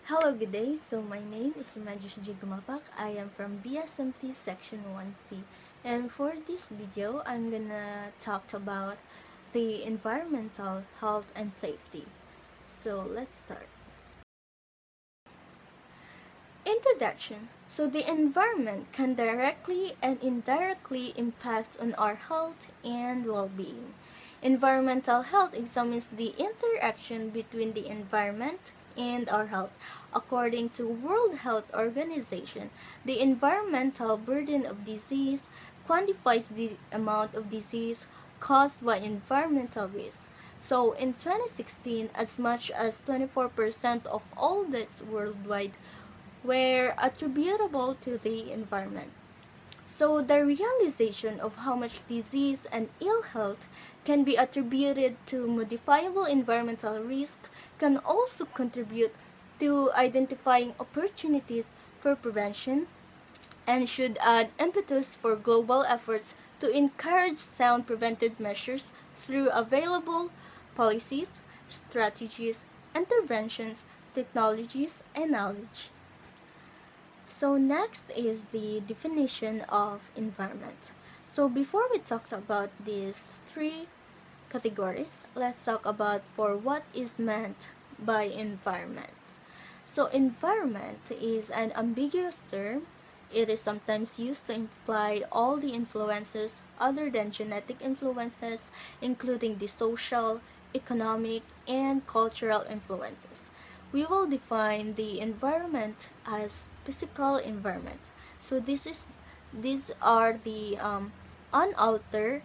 Hello, good day. So my name is Majush G. Gumapak. I am from BSMT Section 1C. And for this video, I'm gonna talk about the environmental health and safety. So let's start. Introduction. So the environment can directly and indirectly impact on our health and well-being. Environmental health examines the interaction between the environment and our health. According to World Health Organization, the environmental burden of disease quantifies the amount of disease caused by environmental risk. So in 2016, as much as 24% of all deaths worldwide were attributable to the environment. So the realization of how much disease and ill health can be attributed to modifiable environmental risk can also contribute to identifying opportunities for prevention and should add impetus for global efforts to encourage sound preventive measures through available policies, strategies, interventions, technologies, and knowledge. So next is the definition of environment. So before we talk about these three categories, let's talk about for what is meant by environment. So environment is an ambiguous term. It is sometimes used to imply all the influences other than genetic influences, including the social, economic, and cultural influences. We will define the environment as physical environment. So these are the unaltered,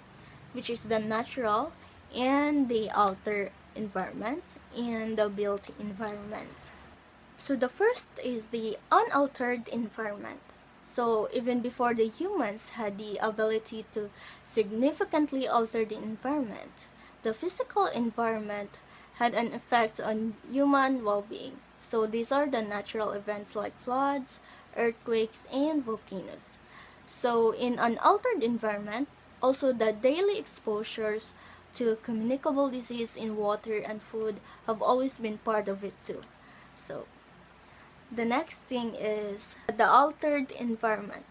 which is the natural, and the altered environment, and the built environment. So the first is the unaltered environment. So even before the humans had the ability to significantly alter the environment, the physical environment had an effect on human well-being. So these are the natural events like floods, earthquakes, and volcanoes. So in an altered environment, also the daily exposures to communicable disease in water and food have always been part of it too. So the next thing is the altered environment.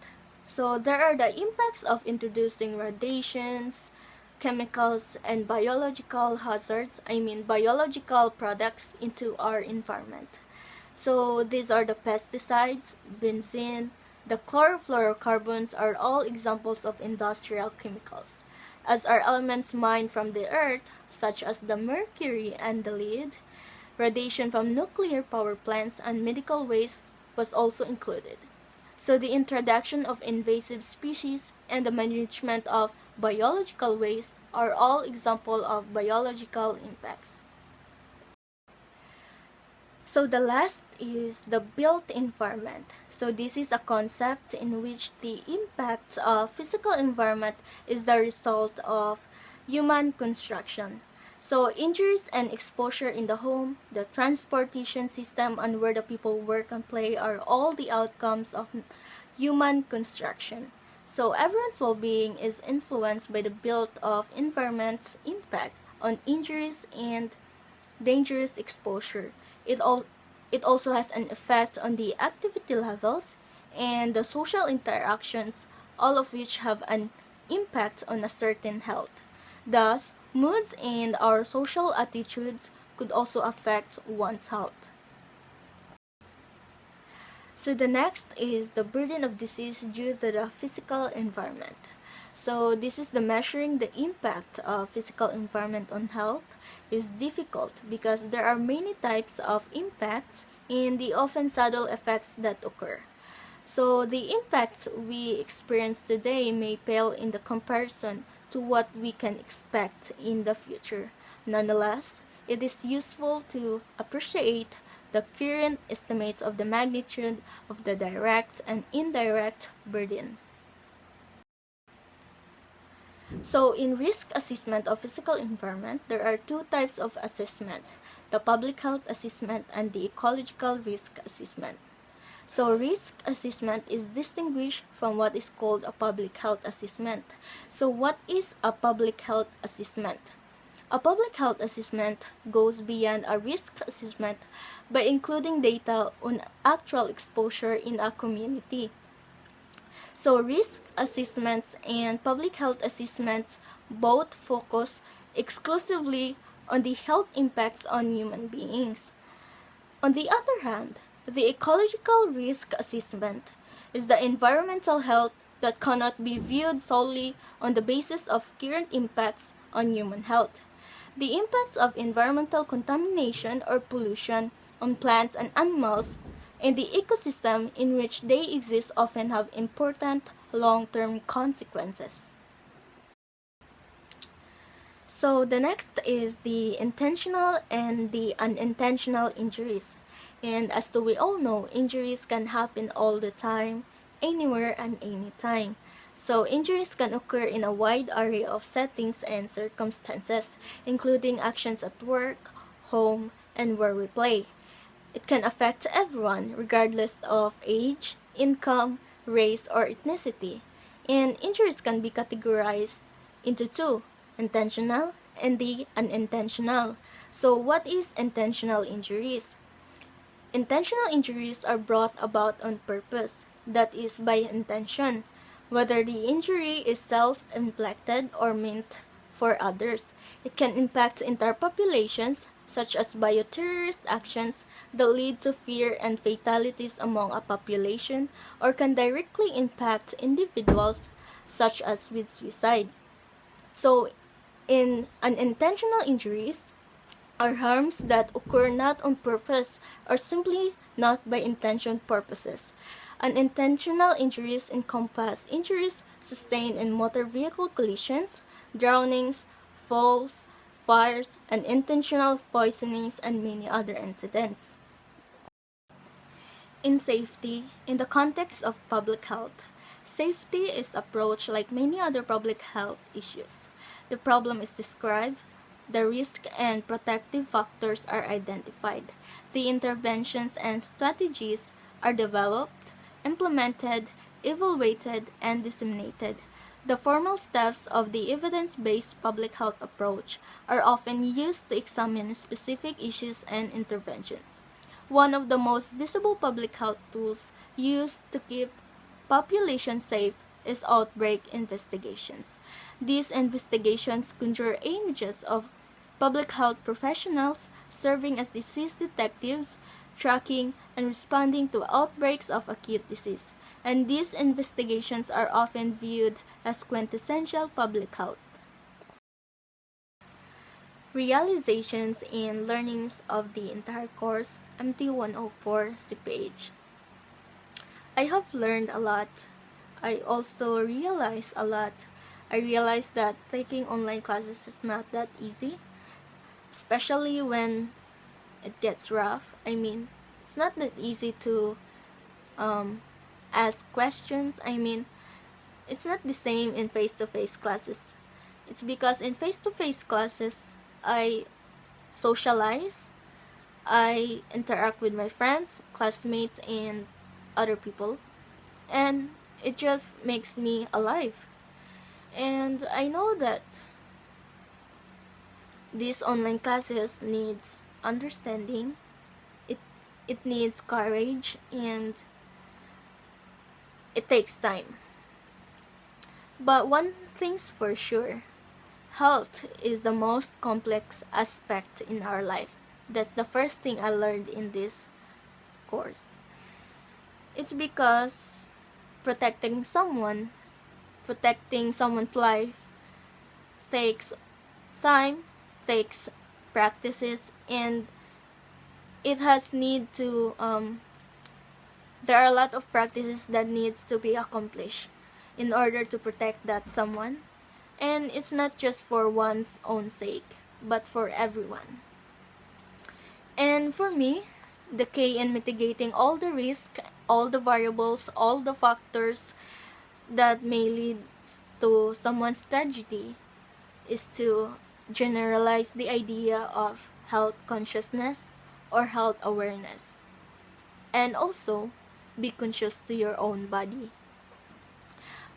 So there are the impacts of introducing radiations, chemicals, and biological hazards, biological products into our environment. So these are the pesticides, benzene, the chlorofluorocarbons are all examples of industrial chemicals, as are elements mined from the earth, such as the mercury and the lead. Radiation from nuclear power plants and medical waste was also included. So the introduction of invasive species and the management of biological waste are all examples of biological impacts. So the last is the built environment. So this is a concept in which the impact of physical environment is the result of human construction. So injuries and exposure in the home, the transportation system, and where the people work and play are all the outcomes of human construction. So everyone's well-being is influenced by the built of environment's impact on injuries and dangerous exposure. It also has an effect on the activity levels and the social interactions, all of which have an impact on a certain health. Thus, moods and our social attitudes could also affect one's health. So the next is the burden of disease due to the physical environment. So this is the measuring the impact of physical environment on health is difficult because there are many types of impacts and the often subtle effects that occur. So the impacts we experience today may pale in the comparison to what we can expect in the future. Nonetheless, it is useful to appreciate the current estimates of the magnitude of the direct and indirect burden. So in risk assessment of physical environment, there are two types of assessment, the public health assessment and the ecological risk assessment. So risk assessment is distinguished from what is called a public health assessment. So what is a public health assessment? A public health assessment goes beyond a risk assessment by including data on actual exposure in a community. So risk assessments and public health assessments both focus exclusively on the health impacts on human beings. On the other hand, the ecological risk assessment is the environmental health that cannot be viewed solely on the basis of current impacts on human health. The impacts of environmental contamination or pollution on plants and animals and the ecosystem in which they exist often have important long-term consequences. So the next is the intentional and the unintentional injuries. And as we all know, injuries can happen all the time, anywhere and anytime. So injuries can occur in a wide array of settings and circumstances, including actions at work, home, and where we play. It can affect everyone, regardless of age, income, race, or ethnicity. And injuries can be categorized into two, intentional and the unintentional. So what is intentional injuries? Intentional injuries are brought about on purpose, that is by intention, whether the injury is self-inflicted or meant for others. It can impact entire populations, such as bioterrorist actions that lead to fear and fatalities among a population, or can directly impact individuals, such as with suicide. So, in unintentional injuries, are harms that occur not on purpose or simply not by intention purposes. Unintentional injuries encompass injuries sustained in motor vehicle collisions, drownings, falls, fires, unintentional poisonings, and many other incidents. In safety, in the context of public health, safety is approached like many other public health issues. The problem is described, the risk and protective factors are identified, the interventions and strategies are developed, implemented, evaluated, and disseminated. The formal steps of the evidence-based public health approach are often used to examine specific issues and interventions. One of the most visible public health tools used to keep population safe is outbreak investigations. These investigations conjure images of public health professionals serving as disease detectives, tracking and responding to outbreaks of acute disease, and these investigations are often viewed as quintessential public health. Realizations and learnings of the entire course, MT104 CPH. I have learned a lot. I also realized a lot. I realized that taking online classes is not that easy, especially when it gets rough. I mean, it's not that easy to ask questions. I mean, it's not the same in face-to-face classes. It's because in face-to-face classes, I socialize, I interact with my friends, classmates, and other people, and it just makes me alive. And I know that these online classes needs understanding, it it needs courage, and it takes time. But one thing's for sure, health is the most complex aspect in our life. That's the first thing I learned in this course. It's because protecting someone, protecting someone's life takes time, takes practices, and it has need to there are a lot of practices that needs to be accomplished in order to protect that someone, and it's not just for one's own sake but for everyone. And for me, the key in mitigating all the risk, all the variables, all the factors that may lead to someone's tragedy is to generalize the idea of health consciousness or health awareness, and also be conscious to your own body.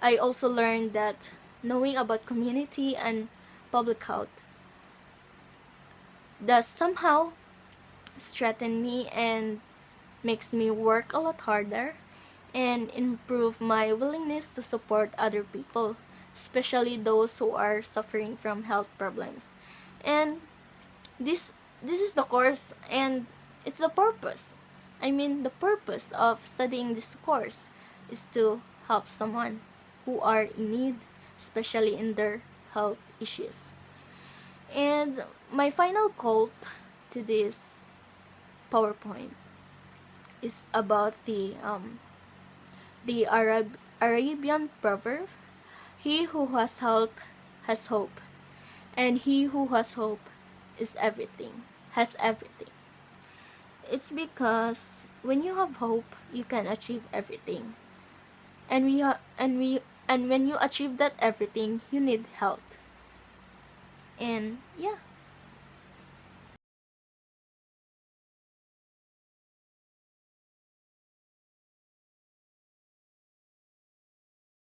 I also learned that knowing about community and public health that somehow strengthen me and makes me work a lot harder and improve my willingness to support other people, especially those who are suffering from health problems. And this is the course, and it's the purpose. I mean, the purpose of studying this course is to help someone who are in need, especially in their health issues. And my final quote to this PowerPoint is about the Arabian proverb: "He who has health has hope, and he who has hope is everything, has everything." It's because when you have hope, you can achieve everything. And when you achieve that everything, you need health. And yeah,